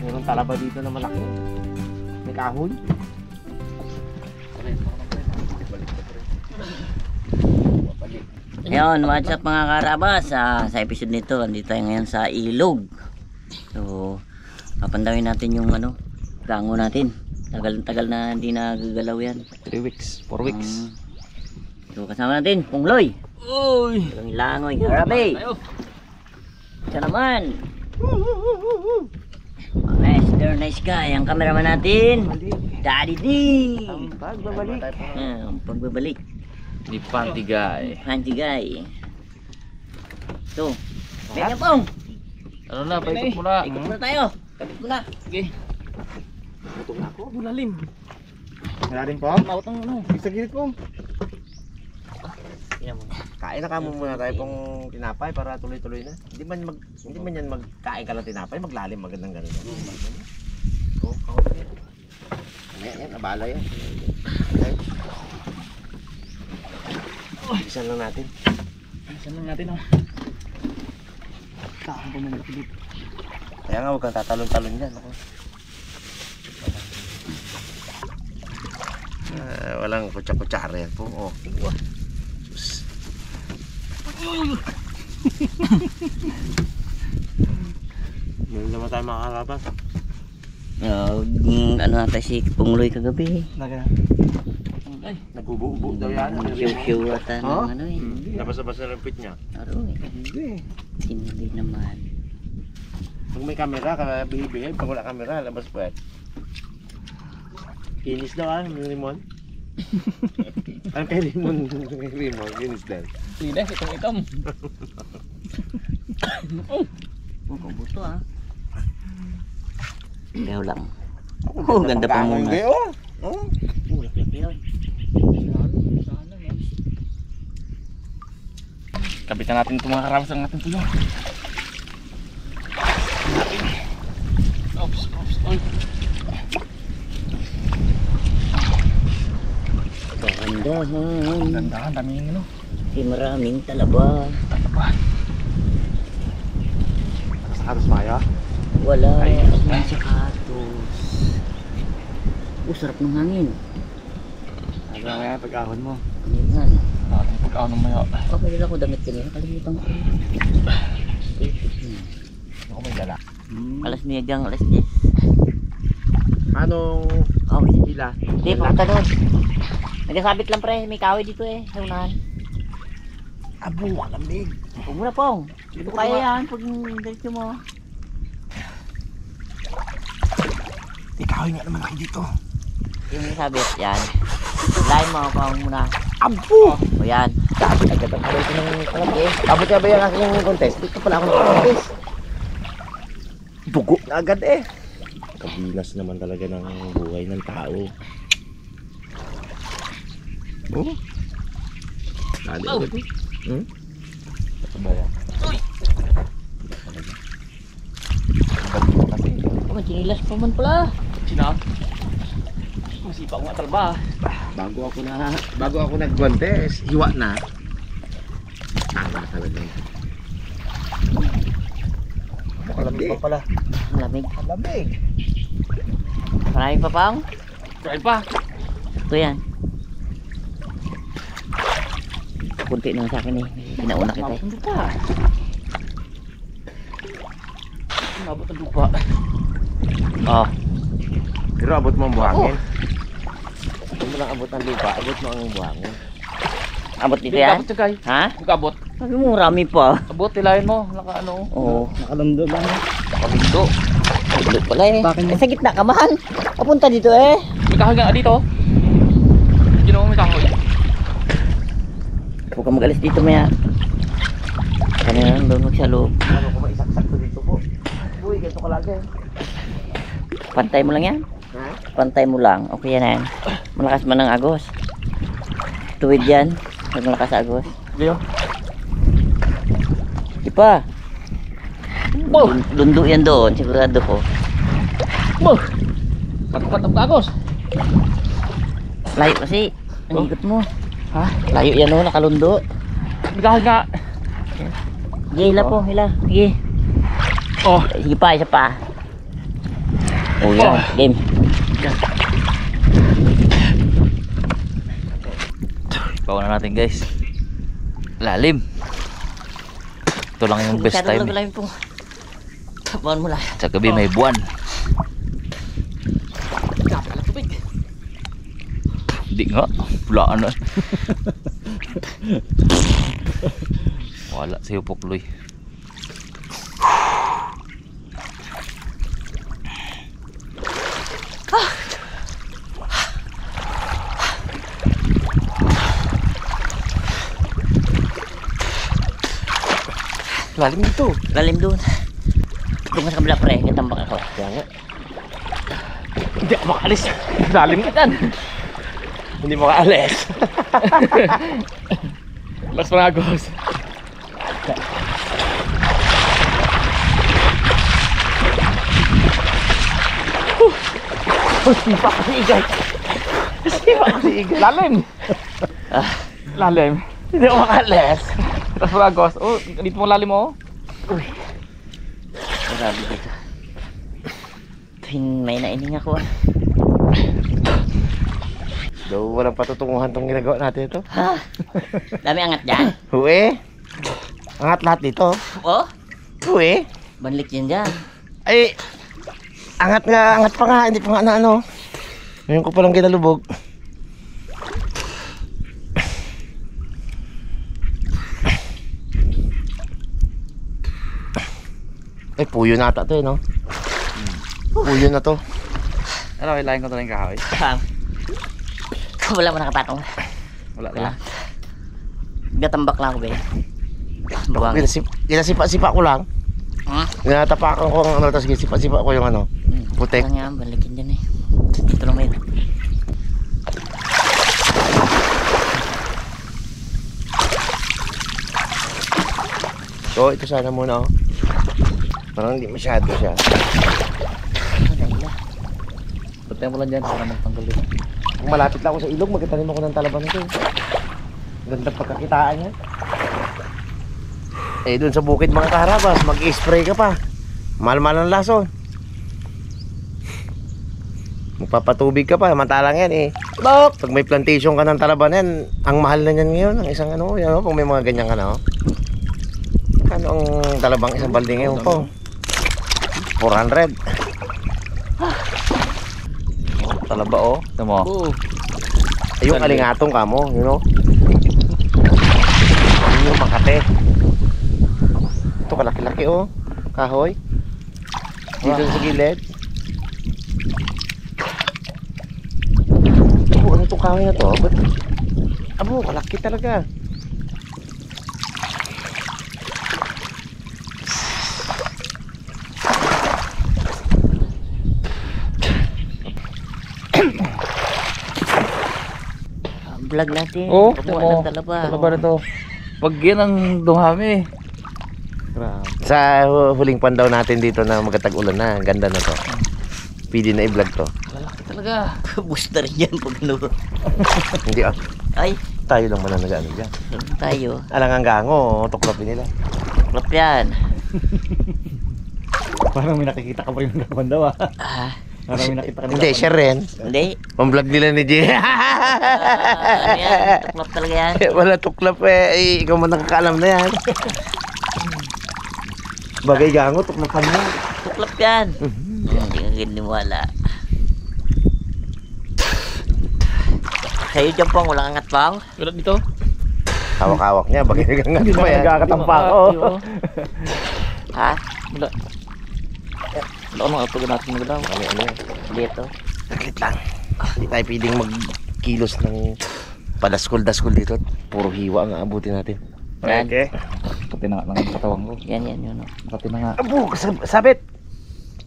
Mayroong talaba dito na malaki. May kahoy. Ayun, what's up mga karabas? Sa episode nito, andito tayo ngayon sa ilog. So, papandawin natin yung gango natin. Tagal na hindi nagagalaw yan. 3 weeks, 4 weeks. So, kasama natin, Pungloy. Uy! Langoy, Harabe. Siya naman. Mr. Nice Guy, ang cameraman natin. Daddy D. Ang pagbabalik. Ang pagbabalik. Di Panty Guy. Panty Guy. So, kaya Pong. Ano na, paitot mo na. Ikot muna tayo. Ikot muna. Sige. Gutom na ako, bulalim. Malalim po? Mautang mo. Sa gilid po. Kain na kamo muna tayo pong tinapay para tuloy-tuloy na. Hindi man yan magkain ka lang tinapay, maglalim magandang ganun. Oh, yan, abala yan. Okay. Bilisan lang natin. Saan po man dito? Kaya nga huwag kang tatalon-talon dyan. Walang kutsa-kutsara yan po. Oh, tingwa. Sus. Meron naman tayo makakalabas. Ano natin si Pungloy kagabi. Ay, nagbubuo daw yan. Siw-siw at ano eh. Nabasa-basa ng pit niya. Aro eh. Hindi naman. Pag may camera, behave. Pag wala camera, labas po yan. Kinis daw may limon. Ang kay limon, kinis daw. Lidah, itom-itom. Mukhang buto Gaw lang. Oh, ganda pa muna. Oh. Laki yun. Kapitan natin itong mga karabas ng ating tuyo. Ops. Oy. Gandahan. Daming Di maraming talaba. Sapatos maya? Wala. Ay. Ang sapatos. Sarap ng hangin. Hanggang kaya pag-ahon mo. Ganyan. Natin pag-ano maya. Okay lang ako damit kanina. Kalimutan ko. Ako may dala. Alas 9 hanggang alas 10. Anong hila? Hindi, papunta doon. Nagasabit lang pre. May kahoy dito sa unahan. Abo, malamig. Huwag mo na Pong. Dito kaya yan pag diretso mo. Ikaw nga naman laki dito. Yung sabit, yan. Line mo Pong muna. Abo! O yan. Agad ang karoon ko ng kalaki. Abot nga ba yung aking contest? Dito pala ako ng-contest. Dugo na agad Kabilas naman talaga ng buhay ng tao. Oh. Dali agad Sabaya. Uy! Oh, chinilas pa man pala. Sina? Masipa ko nga talba. Bago ako nag-contest, hiwa na. Tama talaga. Malamig pa pala. Malamig. Malamig. Marami pa Pong? Kain pa. Ito yan. Kunti naman sa akin Pinauna kita Mabot ang lupa. Mabot ang lupa. Oh. Pero abot mo ang buhangin. Huwag mo lang abot ang lupa, abot mo ang buhangin. Abot dito yan? Abot siya kay. Ha? Abot. Sabi mo, marami pa. Abot, tilayin mo. Naka ano. Oo. Nakalundo lang. Nakalundo. Ulit pala eh. Bakit mo? Sa gitna ka, mahal. Papunta dito eh. May kahoy nga dito. Ginawa mo may kahoy. Huwag ka mag-alis dito maya. Kanina lang doon magsaloob. Ano ko maisaksak ko dito po? Uy, ganito kalagi. Pantay mo lang yan. Ha? Pantay mo lang. Okay yan yan. Malakas man ang agos. Tuwid yan. Huwag malakas ang agos. Leo. Di pa. Wow! Lundo yan doon. Sigurado ko. Wow! Patong kagos. Layo kasi. Ang ikot mo. Ha? Layo yan o. Nakalundo. May kahoy nga. Sige, hila po. Hila. Sige. Oh. Sige pa. Isa pa. Oh, yan. Game. Bawa na natin guys. Lalim. Ito lang yung best time. Lalim po. Tapuan mo lang. Sa gabi may buwan. Hindi nga. Pulaan na. Wala si Upokloy. Lalim dito. Lalim doon. Doon ka sa kabila pre. Katambak ako. Kaya nga. Hindi ako makalis. Lalim ka dyan. Hindi mo kaalis. Mas pangagos. Sipa kasi igay. Sipa kasi igay. Lalim. Lalim. Hindi mo kaalis. Mas pangagos. Oh, dito mo lalim mo. Uy. Grabe dito. Tuwing may naining ako ah. Daw walang patutunguhan tong ginagawa natin ito. Ha? Dami angat dyan. Huwi. Angat lahat dito. Oh? Huwi. Banlik yan dyan. Ay, angat pa nga, hindi pa nga na ano. Ngayon ko palang kinalubog. Ay, puyo na ata to eh, no? Puyo na to. Ano, kailangan ko na yung kahoy. Wala mo nakapatong. Wala Wala. na. Gatambak lang ako ba eh. Buwang. Ginasipa ko lang. Ha? Ginatapakan ko ang ano, tapos ginasipa ko yung ano. Putek. Wala nga, balikin dyan eh. Dito lang may. So, ito sana muna oh. Parang hindi masyado siya. Patay mo lang dyan para magtanggal dito. Kung malapit lang ako sa ilog, magkatanim ako ng talaban nito. Ganda pagkakitaan niya. Eh, dun sa bukid mga kaharabas, mag-spray ka pa. Mahal-mahal ang lason. Magpapatubig ka pa, matalang yan eh. Pag may plantation ka ng talaban yan, ang mahal na yan ngayon, ang isang ano, yan, oh, kung may mga ganyan ka na. Oh. Ano ang talabang isang balde ngayon po? 400. Talaba oh. Ito mo. Ay, yung alingatong ka mo, you know? Yun yung Makate. Ito kalaki-laki oh. Kahoy. Dito sa gilid. Oh, ano itong kahoy na to? Ba't? Abo, kalaki talaga. Vlog natin. Oh, Kukuha ng talaba. Talaba na to. Pag yan ang dumami. Sa huling pandaw natin dito na magkatag-ulan na, ang ganda na to. Pwede na i-vlog to. Lalaki talaga. Booster yan pag ano. Hindi ah, Ay, tayo lang man ang nag-ano dyan. doon tayo. Alang ang gango, tuklapin nila. Klop yan. Parang may nakikita ka pa rin ng daw ah. Ah, Parang may nakita ka Hindi, siya rin. hindi. Pang-vlog nila ni Jay. Ano yan? Klop talaga yan. Wala tuklap eh. Ay, ikaw man nakakaalam na yan. Bagay gango, tuklapan mo. Klop yan. Hindi ka giniwala. Sa'yo dyan pang walang angat pang. Tulad dito. Hawak-hawak niya, bagay kang Hindi na nagkakatampa ako. Ha? Wala. Wala ano ito natin magalaw. Ano yan? Dito. Saglit lang. Hindi tayo pwedeng magkilos ng padaskol-daskol dito. Puro hiwa ang aabutin natin. Yan. Okay. Nakati na nga lang ang katawan ko. Yan, yun. Nakati na nga. Abo, sabit!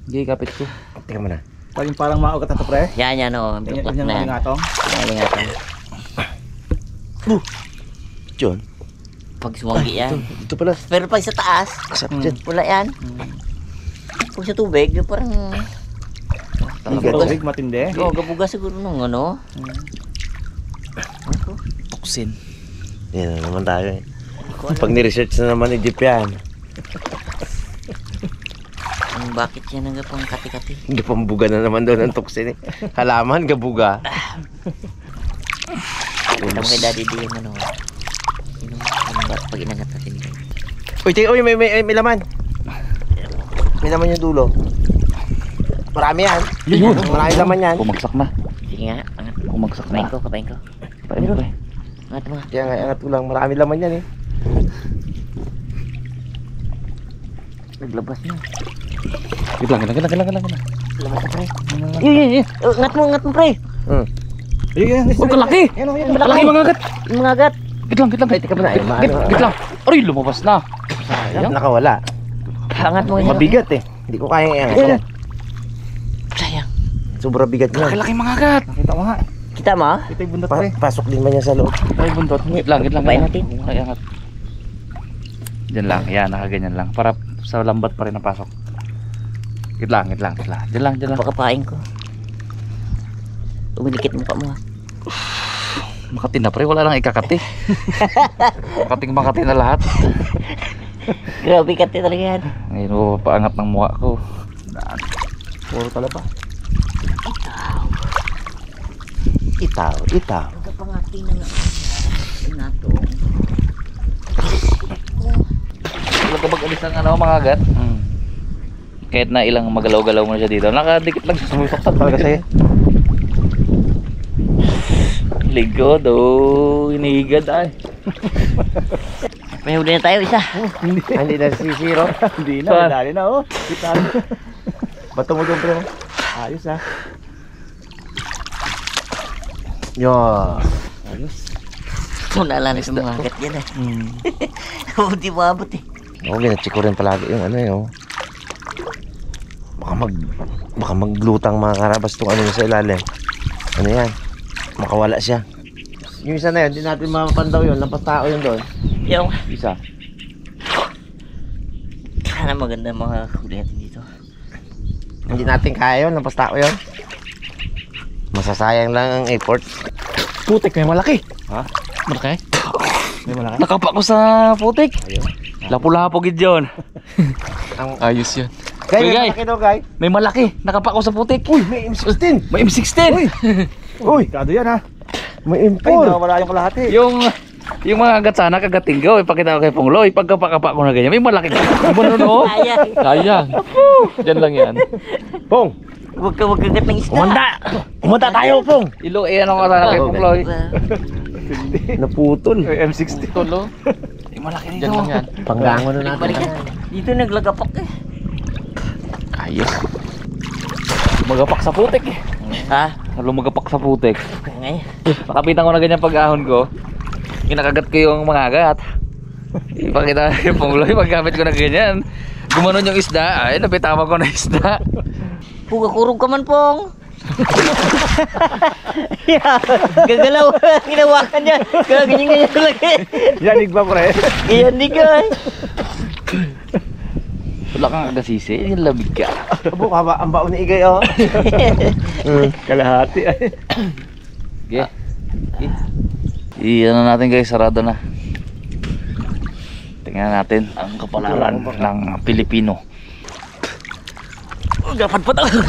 Hindi, kapit ko. Tingnan mo na. Paging parang maugat na to, pre. Yan, oh. Yan Black yung na yan. ngatong. Yan, ingatan. John, Pag sumanggi yan. ito pala. Pero pag sa taas, Kasap dyan. wala yan. Pag sa tubig, parang... Tubig, matindi. Oo, gabuga siguro nung ano. Tuksin. Yan na naman tayo eh. Pag ni-research na naman ni Jeep yan. Bakit yan ang pang kati-kati? Hindi pambuga na naman doon ang tuksin eh. Halaman, gabuga. Kita mo kay Daddy D yung ano. Yung pag inangat natin yun. Uy, tingnan, uy, may laman. May laman yung dulo. Marami yan. Marami laman yan. Pumagsak na. Sige nga, angat. Pumagsak na. Kapain ko. Pain ko eh. Angat mo. Kaya nga, angat ko lang. Marami laman yan eh. Naglabas na. Wait lang. Labas na, pre. Yun. Angat mo, pre. Yan, Huwag ka laki! Malaki mga agat! Yung mga agat. Git lang. Teka muna, Git lang. Aray, lumabas na. Sayang. nakawala. Angat mo yun. Mabigat eh. Hindi ko kaya iangat. Sayang. Sobrang bigat niya. Laki mga agat. Nakita mo nga. Kita mo? Ito yung bundot, pre. Pasok din ba niya sa loob? Ay, buntot. Git lang. Kapain natin. Ay, angat. Diyan lang. Yan, nakaganyan lang. Para sa lambat pa rin napasok. Git lang. Diyan lang. Pakapain ko. Umilikit mo pa mo. Makati na pre, wala lang ikakati. Makati na lahat. Grabe kati talaga yan. Ngayon mo paangat ng mukha ko. Puro talaba. Itaw. Kapangati na nga. Nato. Wala ka mag-alis ng ano, mga agat. Kahit na ilang magalaw-galaw mo na siya dito, nakadikit lang siya, sumusoktak talaga sa'yo. Ligod, inihigad ay. May huli na tayo isa. Hindi na si Zero. Hindi na, Saan? madali na, oh. Kita mo. Bato mo doon, pre. Ayos, ah. Yo. Ayos. Wala na sa mga agat yan eh. Hindi mo abot eh. Ako ginachiko rin palagi yung ano yun. Baka maglutang mga karabas itong ano sa ilalim. Ano yan? Makawala siya. Yung isa na yun, hindi natin mapandaw yun. Lampas tao yun doon. Yung, Isa. sana maganda mga huli natin dito. Hindi natin kaya yun. Lampas tao yun. Masasayang lang ang effort. Putik, may malaki. Ha? Malaki? May malaki. Nakapa ko sa putik. Lapu-lapo gid yun. Ang... Ayos yun. Guy, Uy, may guy. malaki daw, guy. May malaki. Nakapa ko sa putik. Uy, may M16. May M16. Uy, Kado yan, ha. may Ay, M4. nawala yung kalahati. Yung mga agat sana kagating ko, ipakita ko kay Ponglo, ipagkapakapa ko na ganyan. May malaki. Ano no? Kaya. Kaya. Diyan lang yan. Pong, Huwag kagat ng isda. umanda tayo, Pong. Ilo, ano ka sana kay Ponglo. Naputol. May M60. Tolo. May malaki dito. Diyan lang yan. Panggangon na natin. Balikan. Dito naglagapak eh. Ayos. Lumagapak sa putik eh. Ha? Lumagapak sa putik. Ngayon. Nakapitan ko na ganyan pag-ahon ko. Kinakagat ko yung mga agat. Ipakita yung Pongloy, paggamit ko na ganyan. Gumanon yung isda, ay napitawan ko na isda. Kurog ka man, Pong. Gagalaw. Ginawakan niya. Ganyan lagi. Yanig ba, pre? Iyan di ka. Wala kang agasisi, yung labig ka. Abo, ang baon ni Igay, oh. Kalahati, ay. Okay. Iyan na natin guys, sarado na. Tingnan natin ang kapalaran ng Pilipino. Dapat pa tayo.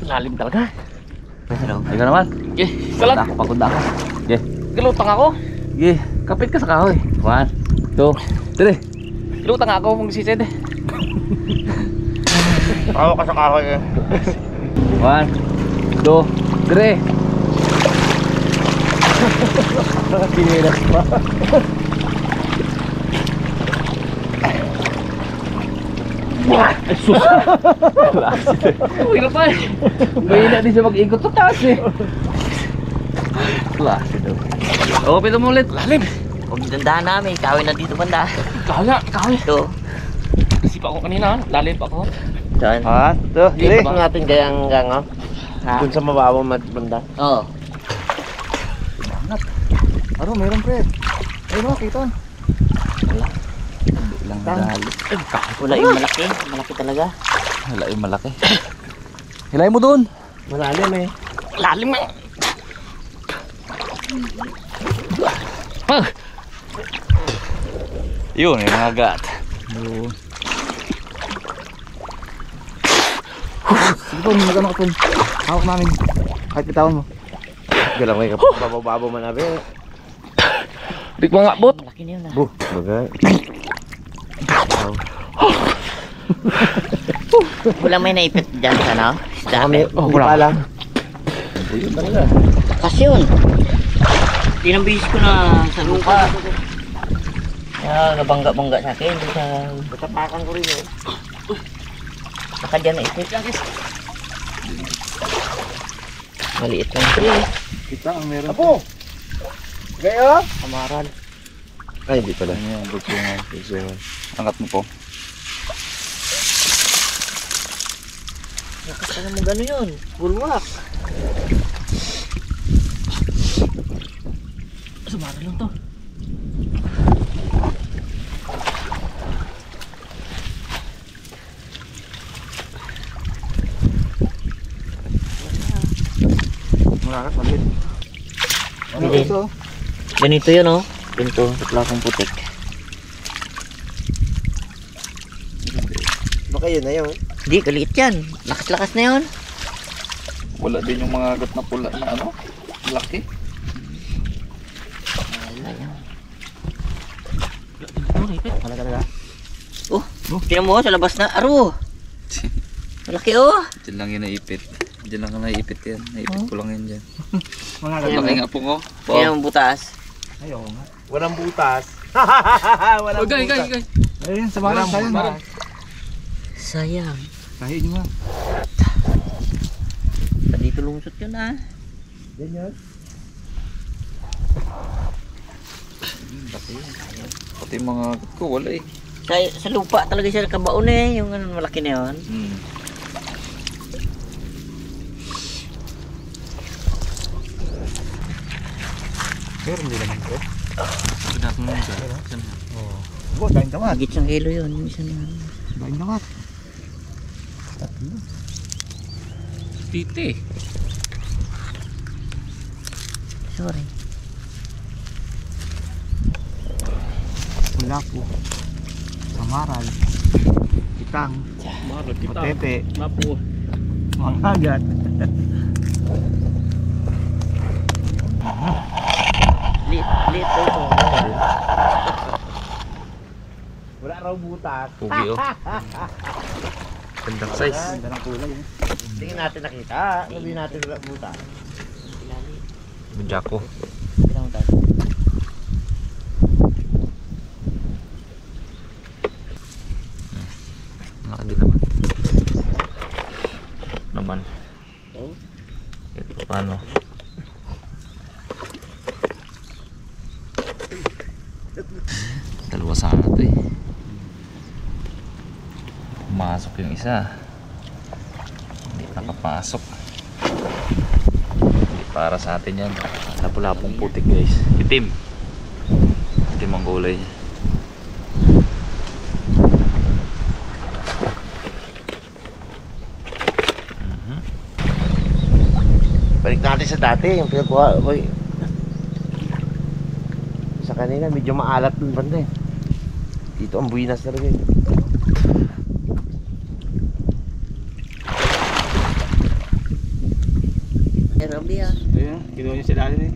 Lalim talaga. Ikaw naman. Okay, kalat. Pagod ako. Okay. Galutang ako. Okay, kapit ka sa kahoy. 1, 2, 3. Galutang ako mong sisid. Tawa ka sa kahoy eh. 1, 2, 3. Kinilas pa. Uy, kapal. Mahina din siya mag-ikot sa taas eh. Klase daw. Oo, pito mo ulit. Lalim. Huwag dandahan namin, kawin na dito banda. Kaya. Ito. Kasi pa ako kanina. Lalim pa ako. Saan? Ha? Ito, Dito dito natin gayang gang, oh. Ha? Dun sa mababang banda. Oo. Aro, meron pre. Ayun o, kita. Lang dali. Wala yung malaki. Malaki talaga. Wala yung malaki. Hilay mo doon. Malalim eh. Lalim eh. Ah! Yun, yung mga gat. Sige po, magano ka po. Hawak namin. Kahit bitawan mo. Galang may kapababo man abe. Dik mga bot. Malaki na yun ah. Bu, bagay. Wala may naipit dyan sa no? Isda. Kami, Oh, hindi wala. pa lang. Kasi yun. Tinambihis ko na sa lupa. Kaya nabangga-bangga sa akin. Sa... Matapakan ko rin eh. Baka dyan naipit. Maliit lang ito eh. Kita, meron. Apo! Gayo? Kamaran. Ay, hindi pala. Ayan, bugsungan. Angat mo po. Lakas ka naman gano'n yun. Bulwak. Sumara lang to. Marakat, maliit. Hindi. Ito. Ganito yun oh. Ganito. Sa klaseng putik. Baka yun na yun. Hindi, kaliit yan. Lakas-lakas na yun. Wala din yung mga gat na pula na ano. Laki. Wala yan. Wala talaga. Oh, tingnan mo sa labas na. Aro. Malaki oh. Diyan lang yung naipit. Diyan lang yung naipit yan. Naipit ko lang yan dyan. Mga Ayan. Laki nga po ko. Tingnan mo butas. Ayaw nga. Walang butas. Walang Gay. Ayun, sa marang tayo na. Sayang. Kahin nyo nga. Sa dito lungsot yun ah. Yan yun. Pati yung mga gat ko wala eh. Sa lupa talaga siya nakabaon eh. Yung ano, malaki na yun. Meron din naman ko. Pinat mo dyan. Oo. Bo, daing damat. Higit siyang kilo yun. Yung isa na yun. Daing damat. Tatlo. Titi. Sorry. Wala po. Samaral. Kitang. Matete. Mapo. Mga agat. Liit po ito. Wala raw butas. Pugi oh. Gandang size. Ganda ng kulay. Tingin natin nakita. Sabihin natin wala butas. Bunjako. Tingnan mo tayo. Laki din naman. Naman. Ito paano? Dalawa sana ito eh. Pumasok yung isa. Hindi nakapasok. Hindi para sa atin yan. Lapu-lapong putik guys. Itim. Itim ang kulay niya. Balik natin sa dati. Yung pinagkuha. Sa kanina medyo maalat dun banda eh. Dito ang buwinas talaga eh. Nairobi ah. Ayun, kinuha niyo sa dali eh.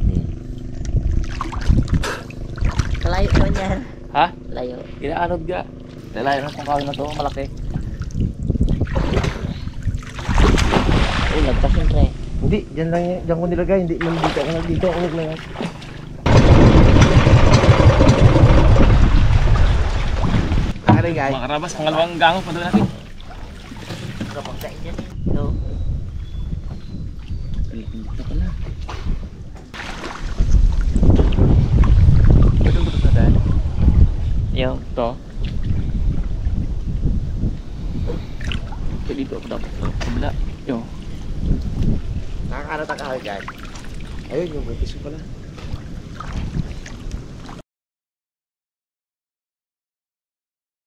Kalayo naman yan. Ha? Layo. Inaanod ka. Dalayan na kung kawin na to, malaki. Ulag ka siyempre. Hindi, dyan lang yan. Dyan ko nilagay. Hindi man dito ako naglagay. Kaya guys. Mga karabas, pangalawang gango pa doon natin. Kapagkain dyan. So, dito pala. Ito ba ito dahil? Yung, Ito. Ito dito ako dapat. Kabila. Yo. Nakakarata ka guys. Ayun yung buntis ko pala.